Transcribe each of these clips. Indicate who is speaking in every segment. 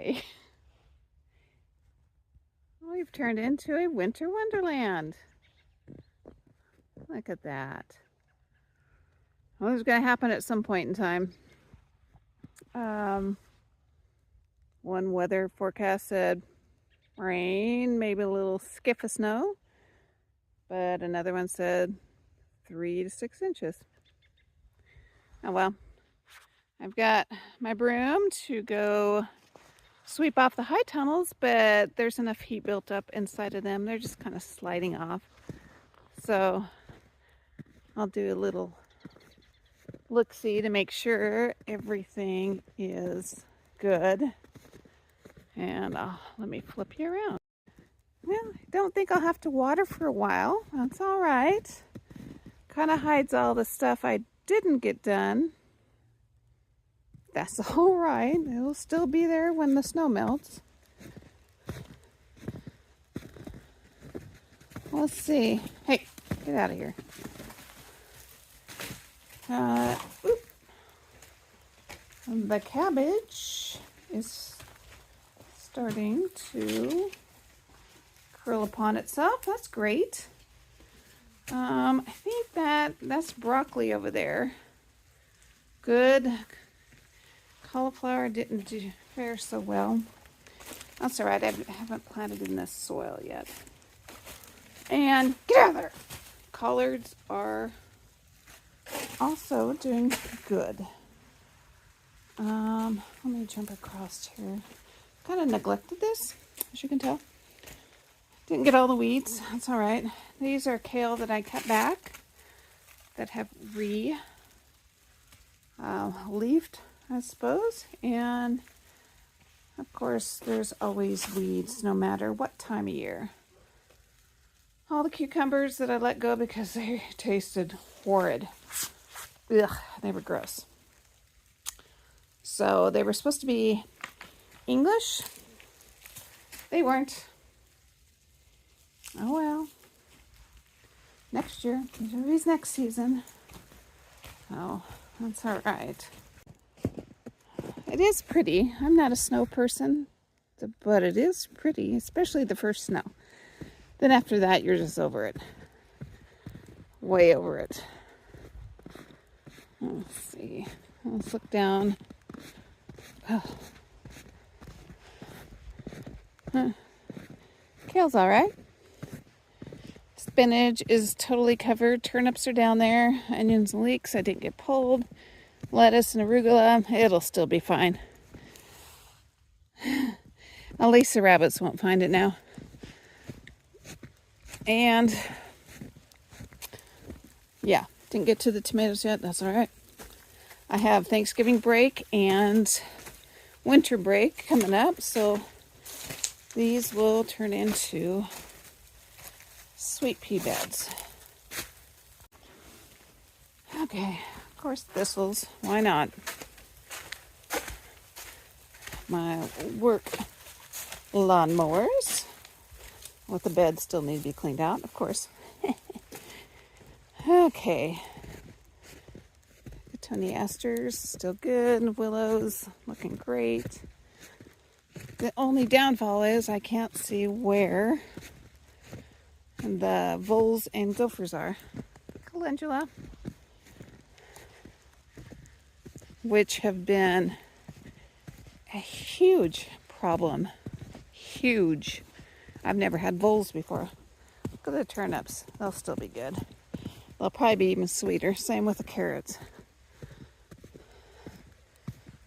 Speaker 1: Hi. We've turned into a winter wonderland. Look at that. Well, this is going to happen at some point in time. One weather forecast said rain, maybe a little skiff of snow, but another one said 3 to 6 inches. Oh well. I've got my broom to go sweep off the high tunnels, but there's enough heat built up inside of them. They're just kind of sliding off. So I'll do a little look-see to make sure everything is good. And let me flip you around. Well, I don't think I'll have to water for a while. That's all right. Kind of hides all the stuff I didn't get done. That's all right. It'll still be there when the snow melts. Let's see. Hey, get out of here. The cabbage is starting to curl upon itself. That's great. I think that's broccoli over there. Good. Cauliflower didn't do fare so well. That's all right. I haven't planted in this soil yet. And get out of there. Collards are also doing good. Let me jump across here. Kind of neglected this, as you can tell. Didn't get all the weeds. That's all right. These are kale that I cut back that have leafed, I suppose. And of course, there's always weeds no matter what time of year. All the cucumbers that I let go because they tasted horrid. Ugh, they were gross. So they were supposed to be English. They weren't. Oh well. Next year. Maybe next season. Oh, that's all right. It is pretty. I'm not a snow person, but it is pretty, especially the first snow. Then after that, you're just over it. Way over it. Let's see. Let's look down. Oh. Huh. Kale's all right. Spinach is totally covered. Turnips are down there. Onions and leeks, I didn't get pulled. Lettuce and arugula, it'll still be fine. At least the rabbits won't find it now. And yeah, didn't get to the tomatoes yet. That's all right. I have Thanksgiving break and winter break coming up, so these will turn into sweet pea beds. Okay, of course, thistles. Why not? My work lawnmowers. With the bed still need to be cleaned out, of course. Okay. Tony asters, still good. Willows, looking great. The only downfall is I can't see where the voles and gophers are. Calendula, which have been a huge problem. Huge. I've never had voles before. Look at the turnips. They'll still be good. They'll probably be even sweeter. Same with the carrots.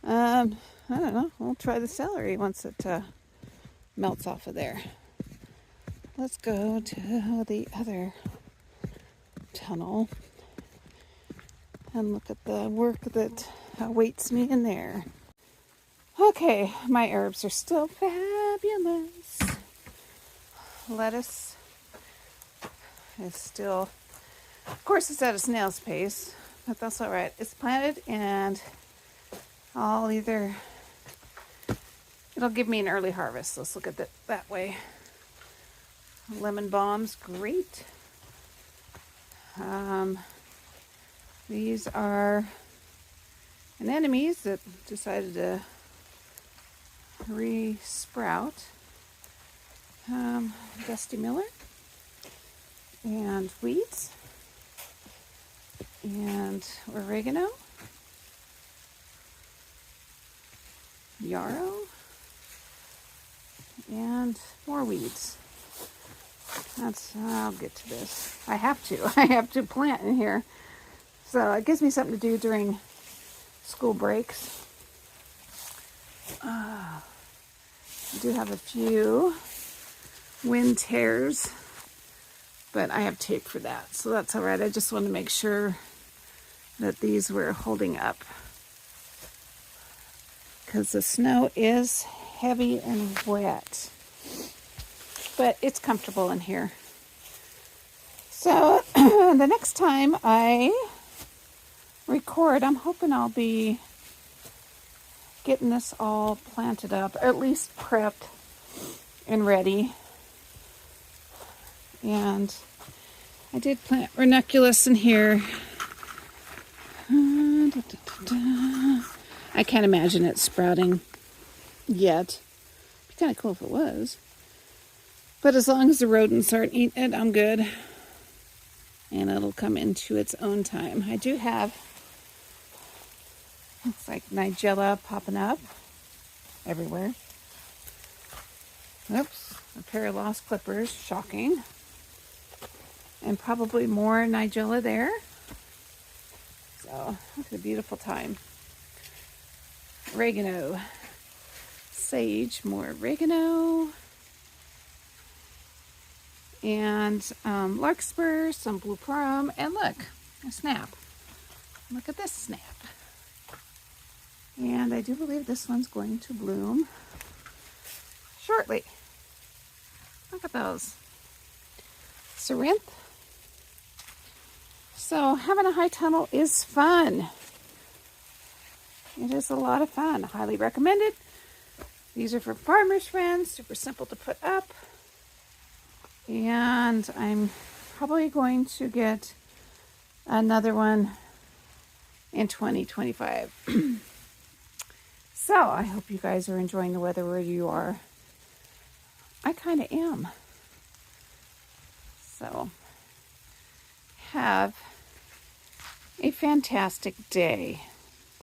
Speaker 1: I don't know. We'll try the celery once it melts off of there. Let's go to the other tunnel and look at the work that awaits me in there. Okay, my herbs are still fabulous. Lettuce is still, of course, it's at a snail's pace, but that's all right. It's planted and I'll either, it'll give me an early harvest. Let's look at it that way. Lemon balm's great. These are anemones that decided to re-sprout. Dusty Miller and weeds and oregano, yarrow, and more weeds. I'll get to this. I have to plant in here. So it gives me something to do during school breaks. I do have a few wind tears, but I have tape for that, so that's all right. I just wanted to make sure that these were holding up because the snow is heavy and wet, but it's comfortable in here. So the next time I record, I'm hoping I'll be getting this all planted up, or at least prepped and ready. And I did plant ranunculus in here. I can't imagine it sprouting yet. It'd be kind of cool if it was. But as long as the rodents aren't eating it, I'm good. And it'll come into its own time. I do have, looks like nigella popping up everywhere. Oops, a pair of lost clippers, shocking. And probably more nigella there. So, it's a beautiful time. Oregano, sage, more oregano. And larkspur, some blue plum, and look, a snap. Look at this snap. And I do believe this one's going to bloom shortly. Look at those. Ceranth. So having a high tunnel is fun. It is a lot of fun. Highly recommended. These are for farmers friends. Super simple to put up. And I'm probably going to get another one in 2025. So I hope you guys are enjoying the weather where you are. I kind of am. So have a fantastic day.